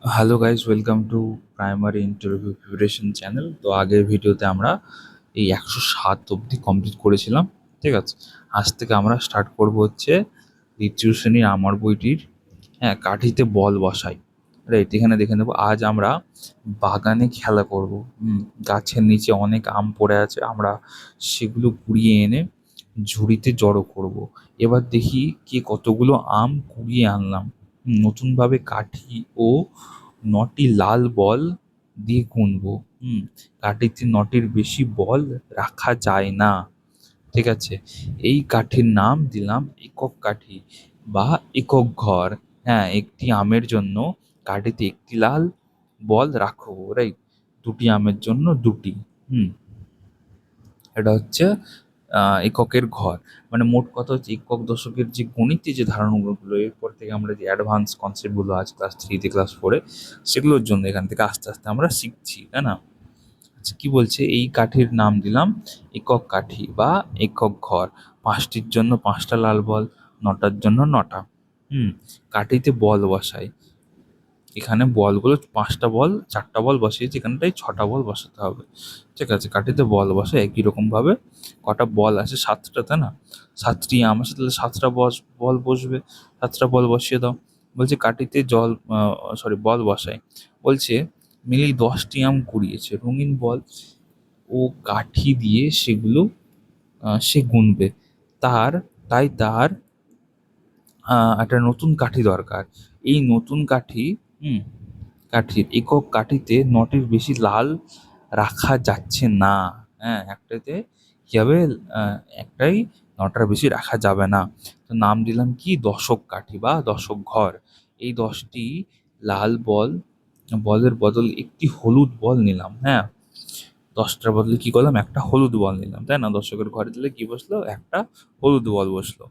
Hello guys, welcome to primary interview preparation channel. তো আগের ভিডিওতে আমরা এই 107 অবধি কমপ্লিট করেছিলাম। ঠিক আছে, আজ থেকে আমরা স্টার্ট করব হচ্ছে দ্বিতীয় শ্রেণীর আমার বইটির কাঠিতে বল বসাই। রাইট, এখানে দেখে নেবো আজ আমরা বাগানে খেলা করব। গাছের নিচে অনেক আম পড়ে আছে, আমরা সেগুলো কুড়িয়ে এনে ঝুড়িতে জড়ো করব। এবার দেখি কে কতগুলো আম কুড়িয়ে আনলাম। নতুনভাবে কাঠি ও নটি লাল বল দিয়ে গুনবো। হুম কাঠিতে নটির বেশি বল রাখা যায় না। ঠিক আছে, এই কাঠির নাম দিলাম একক কাঠি বা একক ঘর। একটি আমের জন্য কাঠিতে একটি লাল বল রাখো। রাইট, দুটি আমের জন্য দুটি। হুম এটা হচ্ছে এককের ঘর। মানে মোট কথা হচ্ছে একক দশকের যে গণিতের যে ধারণাগুলো, এরপর থেকে আমরা যে অ্যাডভান্স কনসেপ্টগুলো আছে ক্লাস থ্রিতে ক্লাস ফোরে, সেগুলোর জন্য এখান থেকে আস্তে আস্তে আমরা শিখছি, তাই না? আচ্ছা, কি বলছে, এই কাঠির নাম দিলাম একক কাঠি বা একক ঘর। পাঁচটির জন্য পাঁচটা লাল বল, নটার জন্য নটা। কাঠিতে বল বসাই। এখানে বলগুলো পাঁচটা বল, চারটা বল বসিয়েছি, এখানটায় ছটা বল বসাতে হবে। ঠিক আছে, কাঠিতে বল বসে একই রকমভাবে। কটা বল আছে? সাতটা, তাই না? সাতটি আম আছে, তাহলে সাতটা বল বসবে। সাতটা বল বসিয়ে দাও। বলছে কাঠিতে বল বসাই। বলছে মিলি 10টি আম কুড়িয়েছে, রঙিন বল ও কাঠি দিয়ে সেগুলো সে গুনবে। তার তার একটা নতুন কাঠি দরকার। এই নতুন কাঠির একক কাঠিতে নটির বেশি লাল রাখা যাচ্ছে না। একটাতে কি হবে? একটাই, নটার বেশি রাখা যাবে না। তো নাম দিলাম কি দশক কাঠি বা দশক ঘর। এই 10টি লাল বলের বদল একটি হলুদ বল নিলাম। 10টার বদলে কি করলাম? একটা হলুদ বল নিলাম, তাই না? দর্শকের ঘরে দিলে কি বসলো? একটা হলুদ বল বসলো।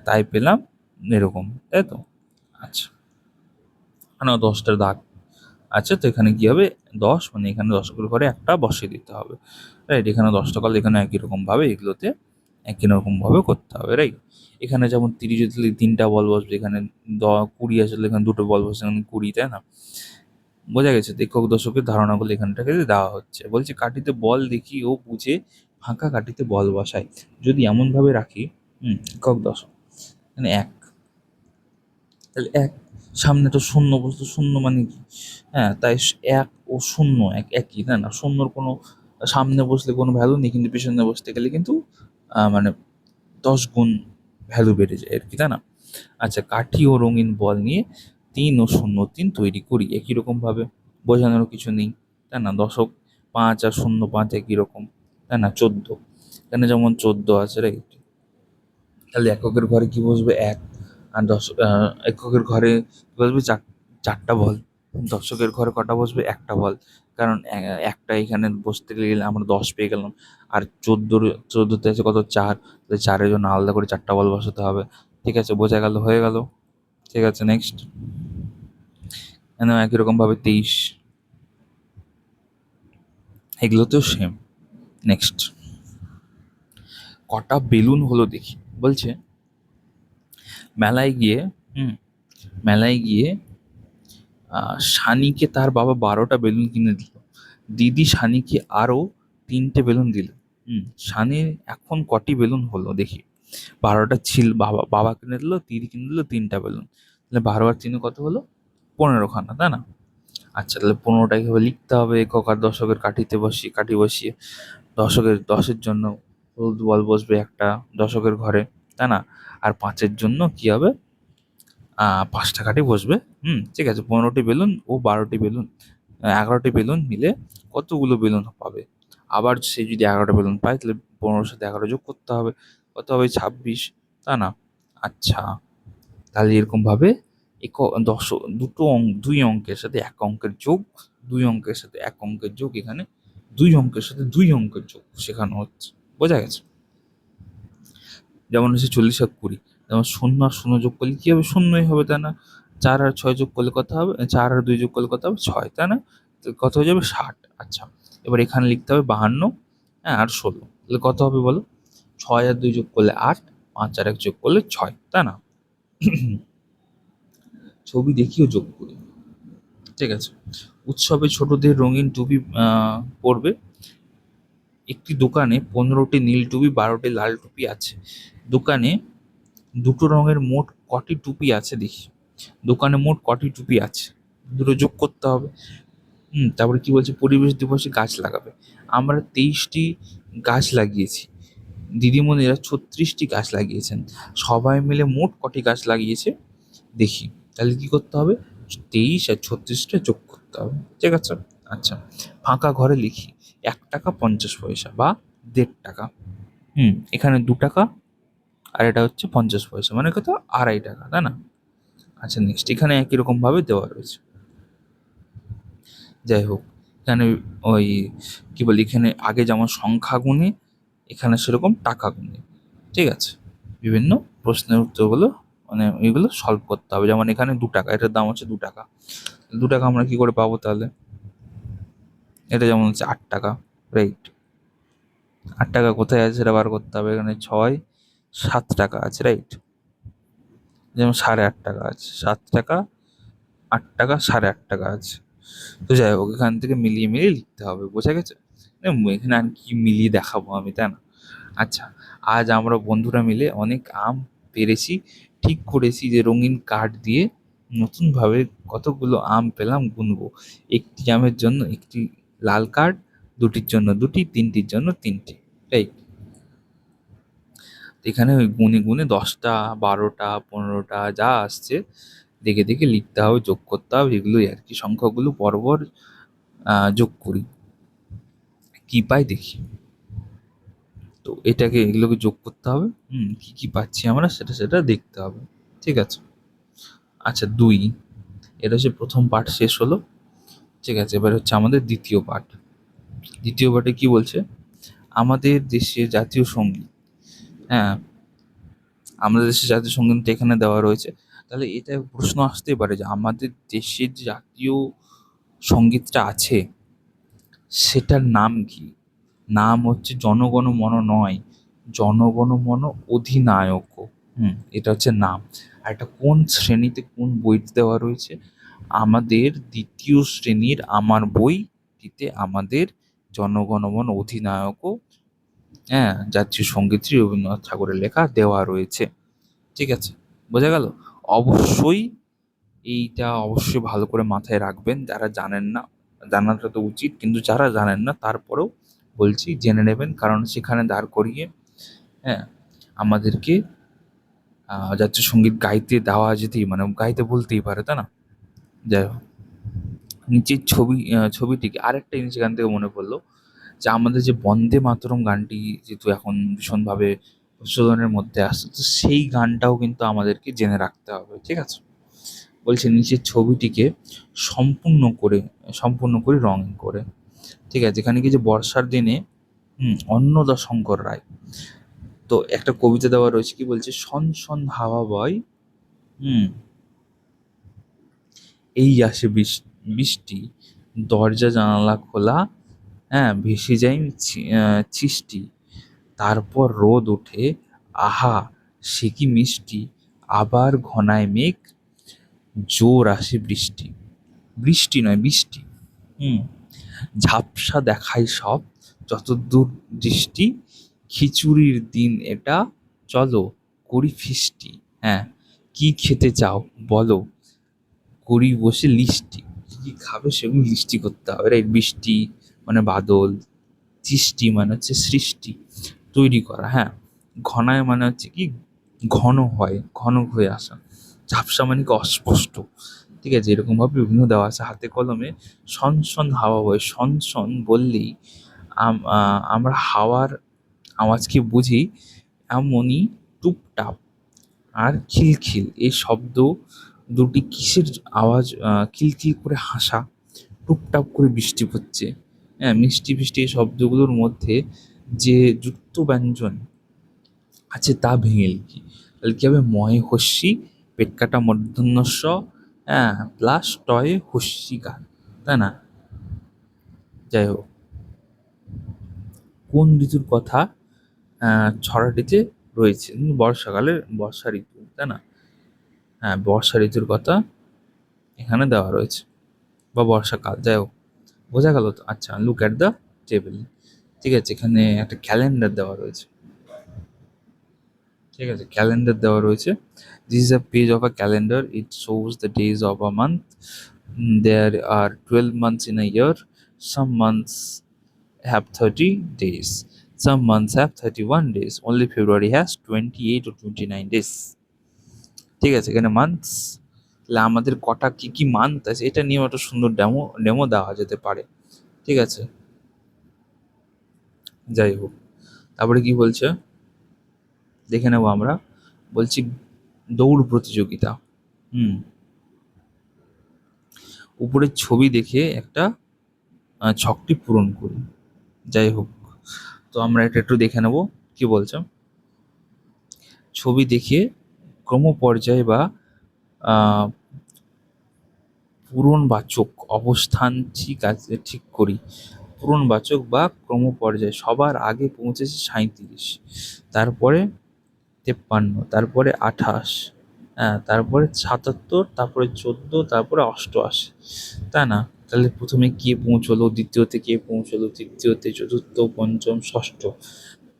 তাই পেলাম এরকম, তাই তো? আচ্ছা, এখানে 10টার দাগ। আচ্ছা, তো এখানে কি হবে? 10, মানে এখানে দর্শকের ঘরে একটা বসিয়ে দিতে হবে। রাইট, এখানে 10টা করলে এখানে একই রকমভাবে, এগুলোতে একই রকমভাবে করতে হবে। রাইট, এখানে যেমন 30 দিলে 3টা বল বসবে, এখানে 20 আসলে এখানে দুটো বল বসবে, এখানে 20, তাই না? বোঝা গেছে? তো একক দশকের ধারণাগুলো এখানটাকে দেওয়া হচ্ছে। বলছে কাঠিতে বল দেখি ও বুঝে ফাঁকা কাঠিতে বল বসাই। যদি এমনভাবে রাখি, একক দশক মানে এক, তাহলে এক, সামনে তো শূন্য বসতো, শূন্য মানে কি? তাই এক ও শূন্য একই, তাই না? শূন্যর কোনো সামনে বসলে কোনো ভ্যালু নেই, কিন্তু পিছনে বসতে গেলে কিন্তু মানে 10 গুণ ভ্যালু বেড়ে যায় আর কি, তাই না? আচ্ছা, কাঠি ও রঙিন বল নিয়ে 3 ও 0 3 তৈরি করি। একই রকমভাবে, বোঝানোর কিছু নেই, তাই না? দশক 5 আর 0 5 একই রকম, তাই না? 14, এখানে যেমন 14 আছে, রাইট? তাহলে এককের ঘরে কি বসবে? এক। আর এককের ঘরে কি বসবে? চারটা বল। দশকের ঘরে কটা বসবে? একটা বল। কারণ একটা এখানে বসতে গেলে আমরা 10 পেয়ে গেলাম। আর 14তে আছে কত? 4। তাহলে 4-এর জন্য আলাদা করে চারটা বল বসাতে হবে। ঠিক আছে, বোঝা গেল? হয়ে গেল। ঠিক আছে, নেক্সট। একই রকমভাবে 23, এগুলোতেও সেম। নেক্সট, কটা বেলুন হলো দেখি। বলছে মেলায় গিয়ে হুম মেলায় গিয়ে সানিকে তার বাবা 12টা বেলুন কিনে দিল। দিদি সানিকে আরও 3টে বেলুন দিল। সানির এখন কটি বেলুন হলো দেখি। 12টা ছিল, বাবা বাবা কিনে দিল, দিদি কিনে দিল 3টা বেলুন। তাহলে 12 আর 3 কত হলো? 15খানা, তাই না? আচ্ছা, তাহলে 15টা এভাবে লিখতে হবে একক আর দশকের কাঠি বসিয়ে। 10-এর জন্য হলুদ বল বসবে একটা দশকের ঘরে, তাই না? আর 5-এর জন্য কি হবে? 5টা কাঠি বসবে। ঠিক আছে, 15টি বেলুন ও 12টি বেলুন, 11টি বেলুন মিলে কতগুলো বেলুন পাবে? আবার সে যদি 11টা বেলুন পায়, তাহলে 15-এর সাথে 11 যোগ করতে হবে। কত হবে? 26, তাই না? আচ্ছা, তাহলে এরকমভাবে এক দশ দুই অঙ্কের সাথে এক অঙ্কের যোগ, দুই অঙ্কের সাথে এক অঙ্কের যোগ, এখানে দুই অঙ্কের সাথে দুই অঙ্কের যোগ শেখানো হচ্ছে। বোঝা গেছে? যেমন হচ্ছে 40 আর 20, যেমন 0 আর 0 যোগ করলে কি হবে? শূন্যই হবে, তাই না? 4 আর 6 যোগ করলে কত হবে? 4 আর 2 যোগ করলে কত হবে? 6, তাই না? তো কত হয়ে যাবে? 60। আচ্ছা, এবার এখানে লিখতে হবে 52, আর 16, তাহলে কত হবে বলো? 6 আর 2 যোগ করলে 8, 5 আর 1 যোগ করলে 6, তাই না? ছবি দেখিও যোগ করি। ঠিক আছে। উৎসবে ছোটদের রঙিন টুপি পরবে। একটি দোকানে 15টি নীল টুপি, 12টি লাল টুপি আছে। দোকানে দুটো রঙের মোট কটি টুপি আছে দেখি। দোকানে মোট কটি টুপি আছে, দুটো যোগ করতে হবে। তারপরে কি বলছে, পরিবেশ দিবসে গাছ লাগাবে। আমরা 23টি গাছ লাগিয়েছি। দিদিমণিরা 36টি গাছ লাগিয়েছেন। সবাই মিলে মোট কটি গাছ লাগিয়েছে দেখি। তাহলে কি করতে হবে, 23 আর 36টা যোগ করতে হবে, ঠিক আছে। আচ্ছা, ফাঁকা ঘরে লিখি 1 টাকা 50 পয়সা বা 1.5 টাকা। এখানে 2 টাকা আর এটা হচ্ছে 50 পয়সা, মানে কত, 2.5 টাকা, তাই না? আচ্ছা, নেক্সট এখানে একই রকম ভাবে দেওয়া রয়েছে। যাই হোক, এখানে ওই কি বলি, এখানে আগে যেমন সংখ্যা গুণে, এখানে সেরকম টাকা গুণে, ঠিক আছে। বিভিন্ন প্রশ্নের উত্তরগুলো মানে এইগুলো সলভ করতে হবে। যেমন এখানে 2 টাকা, এটার দাম হচ্ছে 2 টাকা। 2 টাকা আমরা কি করে পাবো তাহলে? এটা যেমন হচ্ছে 8 টাকা, রাইট? 8 টাকা কোথায় আছে সেটা বার করতে হবে। এখানে 6 7 টাকা আছে, রাইট? যেমন 8.5 টাকা আছে, 7 টাকা, 8 টাকা, 8.5 টাকা আছে। তো যাই হোক, এখান থেকে মিলিয়ে মিলিয়ে লিখতে হবে, বোঝা গেছে? এখানে আর কি মিলিয়ে দেখাবো আমি, তাই না? আচ্ছা, আজ আমরা বন্ধুরা মিলে অনেক আম পেড়েছি। ঠিক করেছি যে রঙিন কাঠ দিয়ে নতুনভাবে কতগুলো আম পেলাম গুনবো। একটি আমের জন্য একটি লাল কার্ড, দুটির জন্য দুটি, তিনটির জন্য তিনটি। এই এখানে ওই গুনে গুনে 10টা, 12টা, 15টা যা আসছে দেখে দেখে লিখতে হবে, যোগ করতে হবে, এগুলোই আর কি। সংখ্যাগুলো পরপর যোগ করি, কি পাই দেখি। তো এগুলোকে যোগ করতে হবে। কি কি পাচ্ছি আমরা সেটা সেটা দেখতে হবে, ঠিক আছে। আচ্ছা, 2, এটা হচ্ছে প্রথম পার্ট শেষ হলো, ঠিক আছে। এবার হচ্ছে আমাদের দ্বিতীয় পার্ট। দ্বিতীয় পার্টে কি বলছে, আমাদের দেশের জাতীয় সঙ্গীত। হ্যাঁ, আমাদের দেশের জাতীয় সঙ্গীত এখানে দেওয়া রয়েছে। তাহলে এটা প্রশ্ন আসতেই পারে যে আমাদের দেশের যে জাতীয় সঙ্গীতটা আছে সেটার নাম কি? নাম হচ্ছে জনগণ মন নয়, জনগণ মন অধিনায়ক। এটা হচ্ছে নাম। আর এটা কোন শ্রেণীতে, কোন বইতে দেওয়া রয়েছে? আমাদের 2য় শ্রেণীর আমার বইটিতে আমাদের জনগণ মন অধিনায়ক, হ্যাঁ, জাতীয় সঙ্গীতটি রবীন্দ্রনাথ ঠাকুরের লেখা দেওয়া রয়েছে, ঠিক আছে। বোঝা গেল? অবশ্যই এইটা অবশ্যই ভালো করে মাথায় রাখবেন। যারা জানেন না, জানাটা তো উচিত, কিন্তু যারা জানেন না তারপরেও বলছি জেনে নেবেন, কারণ সেখানে দাঁড় করিয়ে, হ্যাঁ, আমাদেরকে জাতীয় সঙ্গীত গাইতে দেওয়া যেতেই, মানে গাইতে বলতেই পারে, তাই না? যাই হোক, নিচের ছবিটিকে আরেকটা জিনিস এখান থেকে মনে পড়লো, যে আমাদের যে বন্দে মাতরম গানটি যেহেতু এখন ভীষণভাবে প্রচলনের মধ্যে আসছে, তো সেই গানটাও কিন্তু আমাদেরকে জেনে রাখতে হবে, ঠিক আছে। বলছে নিচের ছবিটিকে সম্পূর্ণ করে রং করে, ঠিক আছে। এখানে কি যে বর্ষার দিনে অন্নদাশঙ্কর রায়, তো একটা কবিতা দেওয়া রয়েছে, কি বলছে, শন শন হাওয়া বয়, হুম এই আসে বৃষ্টি, দরজা জানালা খোলা, হ্যাঁ, ভেসে যাই চিষ্টি, তারপর রোদ ওঠে, আহা সে কি মিষ্টি, আবার ঘনায় মেঘ, জোর আসে বৃষ্টি। বৃষ্টি নয়, বৃষ্টি। হুম ঝাপসা দেখায় সব, যতদূর দৃষ্টি, খিচুড়ির দিন এটা, চলো করি ফিস্টি। হ্যাঁ, কি খেতে চাও বলো, করি বসে লিস্টি। কি কি খাবে সেগুলো লিস্টি করতে হবে, রাইট? বৃষ্টি মানে বাদল, সৃষ্টি মানে হচ্ছে সৃষ্টি, তৈরি করা, হ্যাঁ। ঘনায় মানে হচ্ছে কি, ঘন হয়, ঘন হয়ে আসা। ঝাপসা মানে কি, অস্পষ্ট, ঠিক আছে। এরকমভাবে বিভিন্ন দেওয়া আছে হাতে কলমে। শন শন হাওয়া বয়, শন শন বললেই আমরা হাওয়ার আওয়াজকে বুঝি। এমনই টুপটাপ আর খিলখিল, এই শব্দ দুটি কিসের আওয়াজ? খিলখিল করে হাসা, টুপটাপ করে বৃষ্টি পড়ছে, হ্যাঁ, মিষ্টি ফিষ্টি, এই শব্দগুলোর মধ্যে যে যুক্ত ব্যঞ্জন আছে তা ভেঙে লিখি। তাহলে কি হবে, ময়ে হস্যি, পেট কাটা মূর্ধন্যস্ব, হ্যাঁ, প্লাস টয়ে হস্যিকার, তাই না? যাই হোক, কোন ঋতুর কথা ছড়াটিতে রয়েছে? বর্ষাকালের, বর্ষা ঋতু, তাই না? হ্যাঁ, বর্ষা ঋতুর কথা এখানে দেওয়া রয়েছে। বা বর্ষাকাল, যাই হোক। বোঝা গেল তো? আচ্ছা, লুক অ্যাট দ্য টেবিল। ঠিক আছে, এখানে একটা ক্যালেন্ডার দেওয়া রয়েছে। ঠিক আছে, ক্যালেন্ডার দেওয়া রয়েছে। This is a page of a calendar, it shows the days of a month. There are 12 months in a year. Some months have 30 days, some months have 31 days, only February has 28 or 29 days. ঠিক আছে, এখানে months, তাহলে আমাদের কটা কি কি month আছে এটা নিয়েও একটা সুন্দর ডেমো ডেমো দেওয়া যেতে পারে। ঠিক আছে, যাই হোক। তারপরে কি বলছে দেখে নেবো আমরা। বলছি দৌড় প্রতিযোগিতা। হুম, উপরের ছবি দেখে একটা ছকটি পূরণ করি। যাই হোক, তো আমরা এটা একটু দেখে নেব কি বলছে। ছবি দেখে ক্রমপর্যায় বা আহ, পূরণবাচক অবস্থান ঠিক আছে ঠিক করি। পূরণবাচক বা ক্রমপর্যায়, সবার আগে পৌঁছেছে 37, তারপরে 53, তারপরে 28, হ্যাঁ, তারপরে 77, তারপরে 14, তারপরে 88, তাই না? তাহলে প্রথমে কে পৌঁছলো, দ্বিতীয়তে কে পৌঁছলো, তৃতীয়তে, চতুর্থ, পঞ্চম, ষষ্ঠ,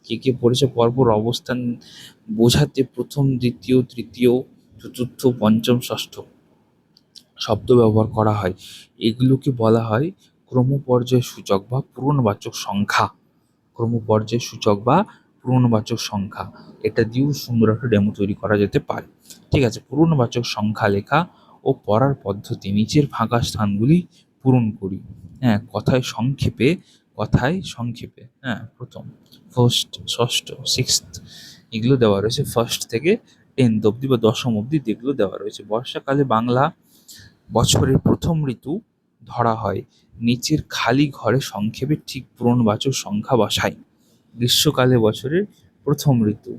কে কে পড়েছে পরপর অবস্থান বোঝাতে প্রথম, দ্বিতীয়, তৃতীয়, চতুর্থ, পঞ্চম, ষষ্ঠ শব্দ ব্যবহার করা হয়। এগুলোকে বলা হয় ক্রমপর্যায় সূচক বা পূরণবাচক সংখ্যা। ক্রমপর্যায় সূচক বা পূরণবাচক সংখ্যা, এটা দিয়েও সুন্দর একটা ডেমো তৈরি করা যেতে পারে। ঠিক আছে, পূরণবাচক সংখ্যা লেখা ও পড়ার পদ্ধতি, নিচের ফাঁকা স্থানগুলি পূরণ করি। হ্যাঁ, কথায় সংক্ষেপে, হ্যাঁ, প্রথম, ফার্স্ট, ষষ্ঠ, সিক্সথ, এগুলো দেওয়া রয়েছে। ফার্স্ট থেকে 10th অব্দি বা দশম অব্দি যেগুলো দেওয়া রয়েছে। বর্ষাকালে বাংলা বছরের প্রথম ঋতু ধরা হয়। নিচের খালি ঘরে সংক্ষেপে ঠিক পূরণবাচক সংখ্যা বসাই। গ্রীষ্মকালে বছরের প্রথম ঋতু,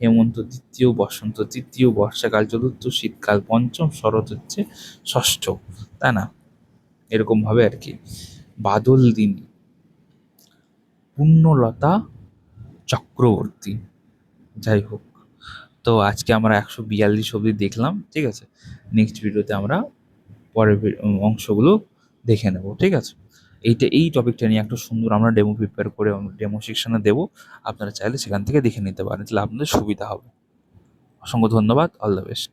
হেমন্ত দ্বিতীয়, বসন্ত তৃতীয়, বর্ষাকাল চতুর্থ, শীতকাল পঞ্চম, শরৎ হচ্ছে ষষ্ঠ, তাই না? এরকম ভাবে আর কি। বাদল দিন, পুণ্যলতা চক্রবর্তী। যাই হোক, তো আজকে আমরা 142 অব্দি দেখলাম। ঠিক আছে, নেক্সট ভিডিওতে আমরা পরের অংশগুলো দেখে নেব। ঠিক আছে, এই টপিকটা নিয়ে একটা সুন্দর আমরা ডেমো প্রিপেয়ার করে ডেমো সেকশনে দেবো। আপনারা চাইলে সেখান থেকে দেখে নিতে পারেন, তাহলে আপনাদের সুবিধা হবে। অসংখ্য ধন্যবাদ, অল দ্য বেস্ট।